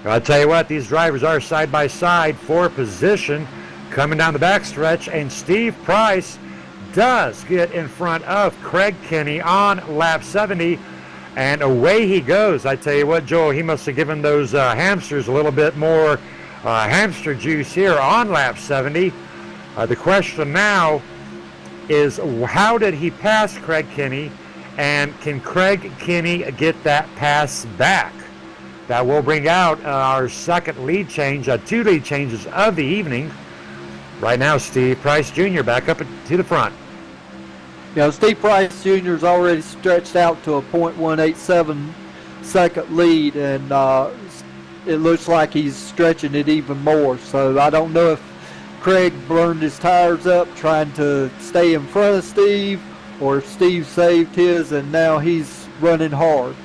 I'll tell you what, these drivers are side by side for position coming down the backstretch, and Steve Price does get in front of Craig Kenny on lap 70, and away he goes. I tell you what, Joel, he must have given those hamsters a little bit more hamster juice here on lap 70. The question now is, how did he pass Craig Kenny, and can Craig Kenny get that pass back? That will bring out our second lead change, 2 lead changes of the evening. Right now, Steve Price Jr. back up to the front. You know, Steve Price Jr. is already stretched out to a .187 second lead, and it looks like he's stretching it even more. So I don't know if Craig burned his tires up trying to stay in front of Steve, or if Steve saved his and now he's running hard.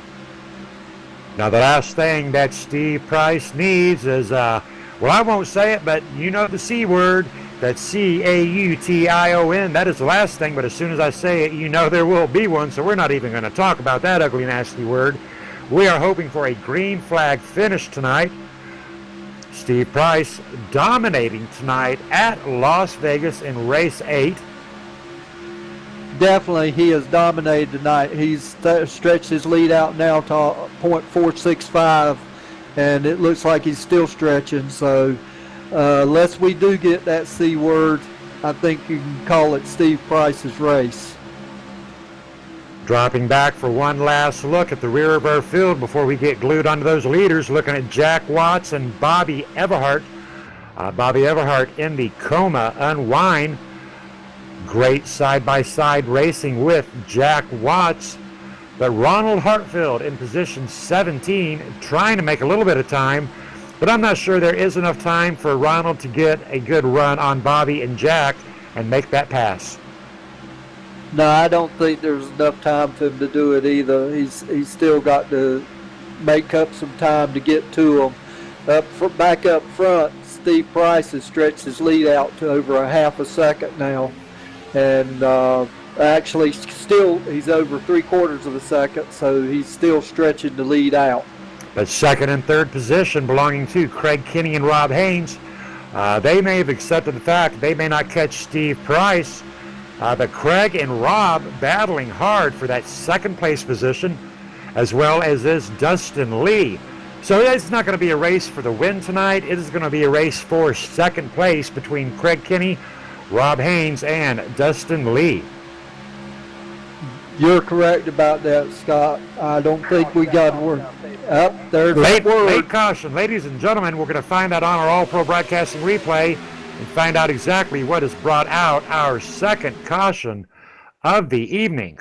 Now the last thing that Steve Price needs is, well, I won't say it, but you know the C word, that's C-A-U-T-I-O-N. That is the last thing, but as soon as I say it, you know there will be one, so we're not even going to talk about that ugly, nasty word. We are hoping for a green flag finish tonight. Steve Price dominating tonight at Las Vegas in race 8. Definitely, he has dominated tonight. He's stretched his lead out now to .465, and it looks like he's still stretching. So unless we do get that C word, I think you can call it Steve Price's race. Dropping back for one last look at the rear of our field before we get glued onto those leaders, looking at Jack Watts and Bobby Everhart. Bobby Everhart in the Coma Unwind. Great side-by-side racing with Jack Watts. But Ronald Hartfield in position 17, trying to make a little bit of time, but I'm not sure there is enough time for Ronald to get a good run on Bobby and Jack and make that pass. No, I don't think there's enough time for him to do it either. He's still got to make up some time to get to him. Back up front, Steve Price has stretched his lead out to over a half a second now. And actually still he's over 3/4 of a second, so he's still stretching the lead out. But second and third position belonging to Craig Kenny and Rob Haynes. They may have accepted the fact they may not catch Steve Price, but Craig and Rob battling hard for that second place position, as well as is Dustin Lee. So it's not going to be a race for the win tonight. It is going to be a race for second place between Craig Kenny, Rob Haynes, and Dustin Lee. You're correct about that, Scott. I don't think we got word. Up there's Late word. caution. Ladies and gentlemen, we're going to find out on our All-Pro Broadcasting replay and find out exactly what has brought out our second caution of the evening.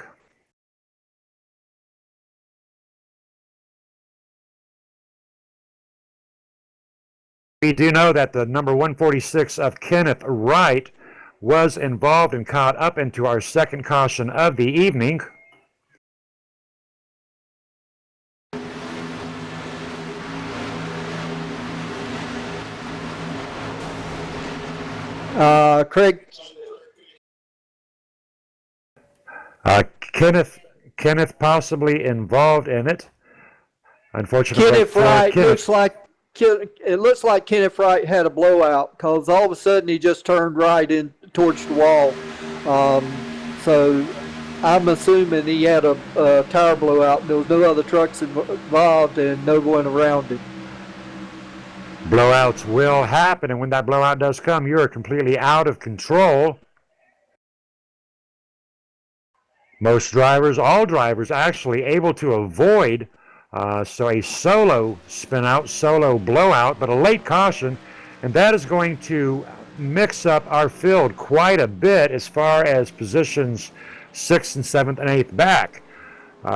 We do know that the number 146 of Kenneth Wright was involved and caught up into our second caution of the evening. Craig. Kenneth possibly involved in it. Unfortunately, Kenneth Wright looks like Kenneth Wright had a blowout, because all of a sudden he just turned right in towards the wall. So I'm assuming he had a tire blowout. There was no other trucks involved and no one around him. Blowouts will happen, and when that blowout does come, you're completely out of control. Most drivers, all drivers, actually able to avoid so a solo spin out, solo blowout, but a late caution, and that is going to mix up our field quite a bit as far as positions 6th and 7th and 8th back.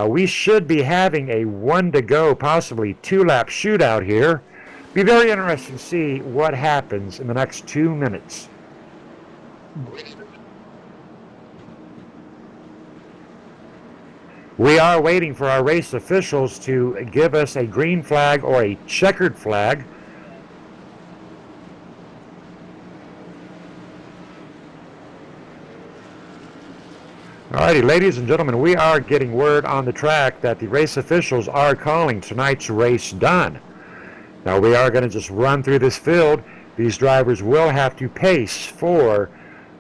We should be having a 1 to go, possibly 2-lap shootout here. Be very interesting to see what happens in the next 2 minutes. We are waiting for our race officials to give us a green flag or a checkered flag. Alrighty, ladies and gentlemen, we are getting word on the track that the race officials are calling tonight's race done. Now we are going to just run through this field. These drivers will have to pace for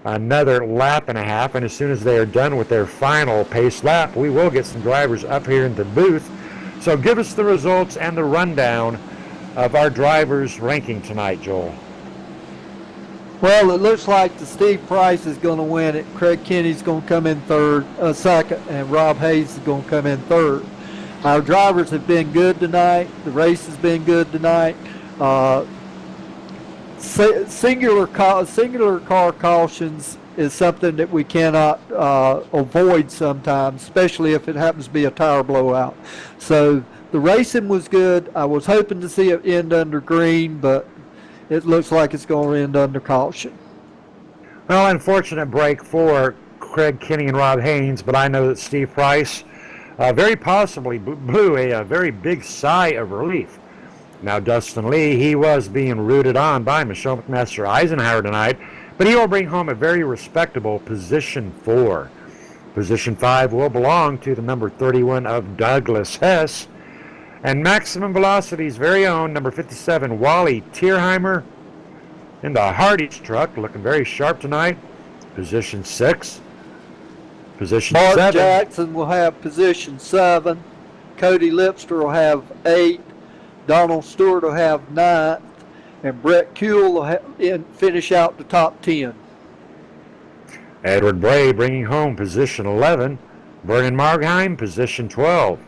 another lap and a half, and as soon as they are done with their final pace lap, we will get some drivers up here in the booth. So give us the results and the rundown of our drivers' ranking tonight, Joel. Well, it looks like the Steve Price is going to win it. Craig Kenny's going to come in second, and Rob Hayes is going to come in third. Our drivers have been good tonight. The race has been good tonight. Singular car cautions is something that we cannot avoid sometimes, especially if it happens to be a tire blowout. So the racing was good. I was hoping to see it end under green, but it looks like it's going to end under caution. Well, unfortunate break for Craig Kenny and Rob Haynes, but I know that Steve Price very possibly blew a very big sigh of relief. Now, Dustin Lee, he was being rooted on by Michelle McMaster Eisenhower tonight, but he will bring home a very respectable position 4. Position 5 will belong to the number 31 of Douglas Hess. And Maximum Velocity's very own number 57, Wally Tierheimer, in the Hardy's truck, looking very sharp tonight. Position 6. Position Mark 7. Jackson will have position 7. Cody Lipster will have 8. Donald Stewart will have 9th. And Brett Kuehl will finish out the top 10. Edward Bray bringing home position 11. Vernon Margheim, position 12.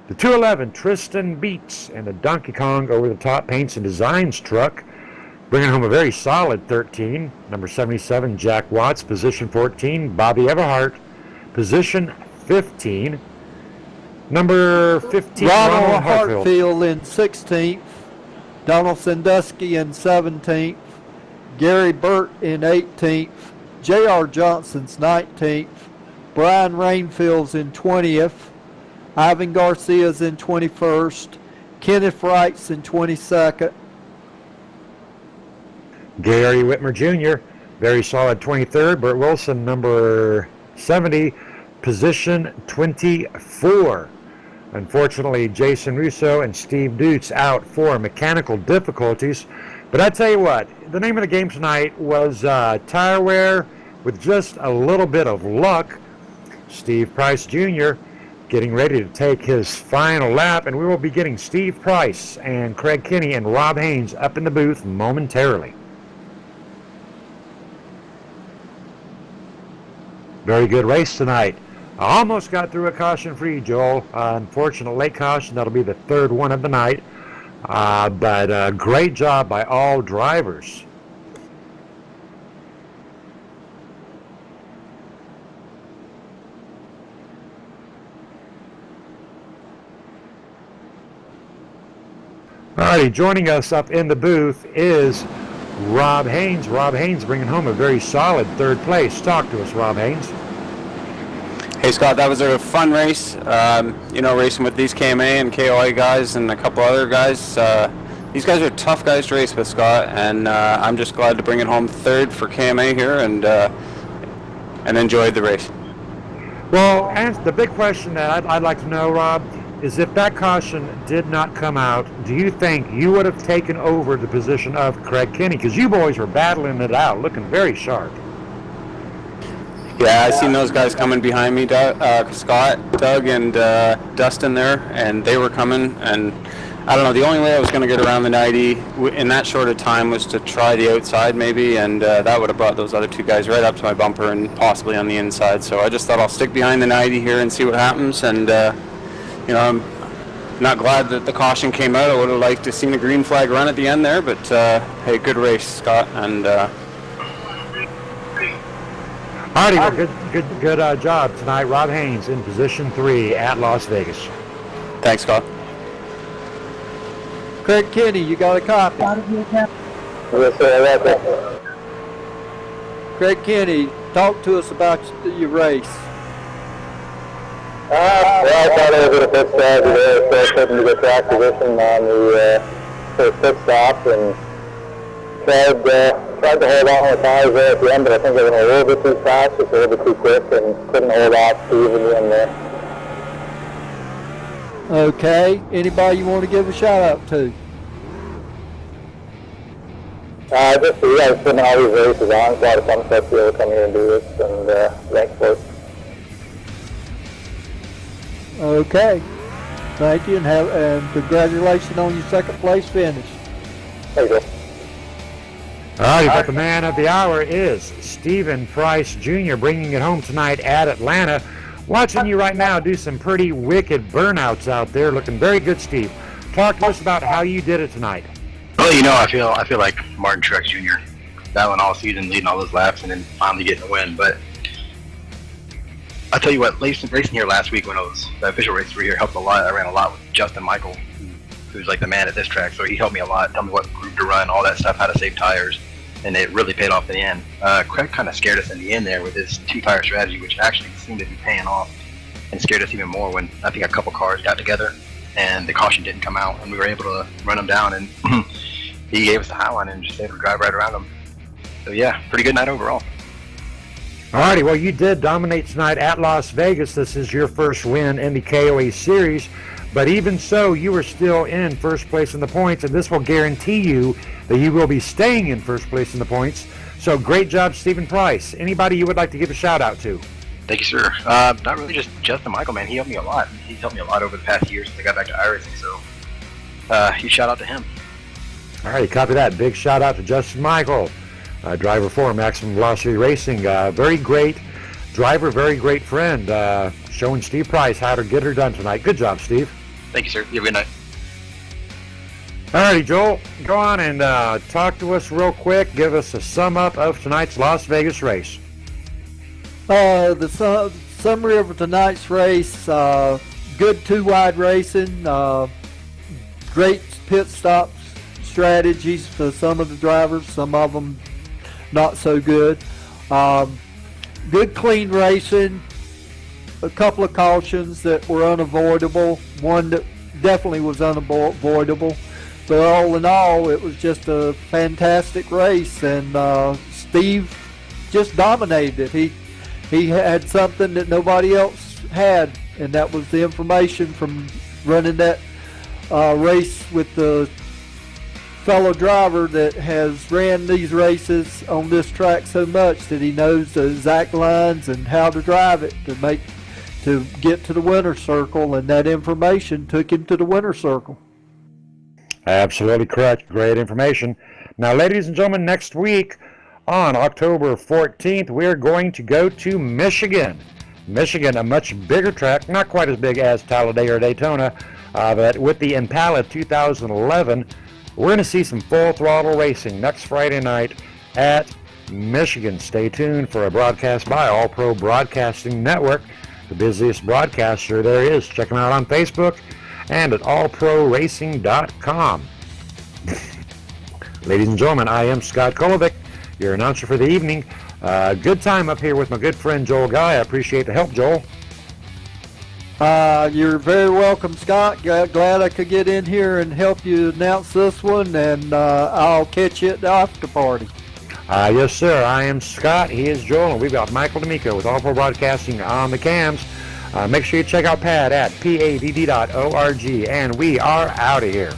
The 211, Tristan Beats, and the Donkey Kong over-the-top paints and designs truck, bringing home a very solid 13. Number 77, Jack Watts, position 14. Bobby Everhart, position 15. Number 15, Ronald Hartfield. Hartfield in 16th. Donald Sandusky in 17th. Gary Burt in 18th. J.R. Johnson's 19th. Brian Rainfield's in 20th. Ivan Garcia's in 21st. Kenneth Wright's in 22nd. Gary Whitmer Jr., very solid 23rd. Burt Wilson, number 70, position 24. Unfortunately, Jason Russo and Steve Dutz out for mechanical difficulties. But I tell you what, the name of the game tonight was tire wear with just a little bit of luck. Steve Price Jr. getting ready to take his final lap, and we will be getting Steve Price and Craig Kenny and Rob Haynes up in the booth momentarily. Very good race tonight. I almost got through a caution-free, Joel. Unfortunate late caution. That'll be the 3rd one of the night. But great job by all drivers. Alrighty, joining us up in the booth is Rob Haynes. Rob Haynes bringing home a very solid 3rd place. Talk to us, Rob Haynes. Hey Scott, that was a fun race. Racing with these KMA and KOI guys and a couple other guys. These guys are tough guys to race with, Scott, and I'm just glad to bring it home 3rd for KMA here and enjoyed the race. Well, and the big question that I'd like to know, Rob, is if that caution did not come out, do you think you would have taken over the position of Craig Kenny? Because you boys were battling it out, looking very sharp. Yeah, I seen those guys coming behind me, Scott, Doug, and Dustin there, and they were coming, and I don't know, the only way I was going to get around the 90 in that short of time was to try the outside maybe, and that would have brought those other 2 guys right up to my bumper and possibly on the inside, so I just thought I'll stick behind the 90 here and see what happens, and I'm not glad that the caution came out. I would have liked to seen a green flag run at the end there, but hey, good race, Scott, and Alrighty, well, good job tonight. Rob Haynes in position 3 at Las Vegas. Thanks, Scott. Craig Kenny, you got a copy? Yes, sir, I got that. Craig Kenny, talk to us about your race. Well, Yeah, I thought I was in a pit strategy there, so I couldn't get track position on the first pit stop, and tried to hold on with tires there at the end, but I think I went a little bit too fast, just a little bit too quick, and couldn't hold off Steve in the end there. Okay. Anybody you want to give a shout out to? Just for you guys putting all these races on. It's a lot of fun stuff to be able to come here and do this, and thanks for it. Okay. Thank you, and congratulations on your second place finish. There you go. All right, but the man of the hour is Stephen Price Jr. bringing it home tonight at Atlanta. Watching you right now do some pretty wicked burnouts out there. Looking very good, Steve. Talk to us about how you did it tonight. Well, I feel like Martin Truex Jr. battling all season, leading all those laps, and then finally getting a win. But I'll tell you what, racing here last week when the official races were here helped a lot. I ran a lot with Justin Michael, who's like the man at this track, so he helped me a lot, tell me what group to run, all that stuff, how to save tires, and it really paid off in the end. Craig kind of scared us in the end there with his two-tire strategy, which actually seemed to be paying off, and scared us even more when I think a couple cars got together and the caution didn't come out, and we were able to run them down, and he gave us the high line and just able to drive right around them. So yeah, pretty good night overall. Alrighty, well, you did dominate tonight at Las Vegas. This is your first win in the KOA Series, but even so, you were still in first place in the points, and this will guarantee you that you will be staying in first place in the points. So great job, Stephen Price. Anybody you would like to give a shout out to? Thank you, sir. Not really just Justin Michael, man. He helped me a lot. He's helped me a lot over the past year since I got back to iRacing, so huge shout out to him. All right, copy that. Big shout out to Justin Michael, driver for Maximum Velocity Racing. Very great driver, very great friend, showing Steve Price how to get her done tonight. Good job, Steve. Thank you, sir. You have a good night. All righty, Joel, go on and talk to us real quick. Give us a sum up of tonight's Las Vegas race. The summary of tonight's race, good two-wide racing, great pit stop strategies for some of the drivers, some of them not so good. Good clean racing, a couple of cautions that were unavoidable, one that definitely was unavoidable. But all in all, it was just a fantastic race, and Steve just dominated it. He had something that nobody else had, and that was the information from running that race with the fellow driver that has ran these races on this track so much that he knows the exact lines and how to drive it to get to the winner's circle, and that information took him to the winner's circle. Absolutely correct. Great information. Now, ladies and gentlemen, next week on October 14th, we're going to go to Michigan. Michigan, a much bigger track, not quite as big as Talladega or Daytona, but with the Impala 2011, we're going to see some full throttle racing next Friday night at Michigan. Stay tuned for a broadcast by All Pro Broadcasting Network, the busiest broadcaster there is. Check them out on Facebook and at allproracing.com. Ladies and gentlemen, I am Scott Kolovic, your announcer for the evening. Good time up here with my good friend Joel Guy. I appreciate the help, Joel. You're very welcome, Scott. Glad I could get in here and help you announce this one, and I'll catch you at the after party. Yes, sir. I am Scott. He is Joel, and we've got Michael D'Amico with All Pro Broadcasting on the cams. Make sure you check out Pad at padd.org, and we are out of here.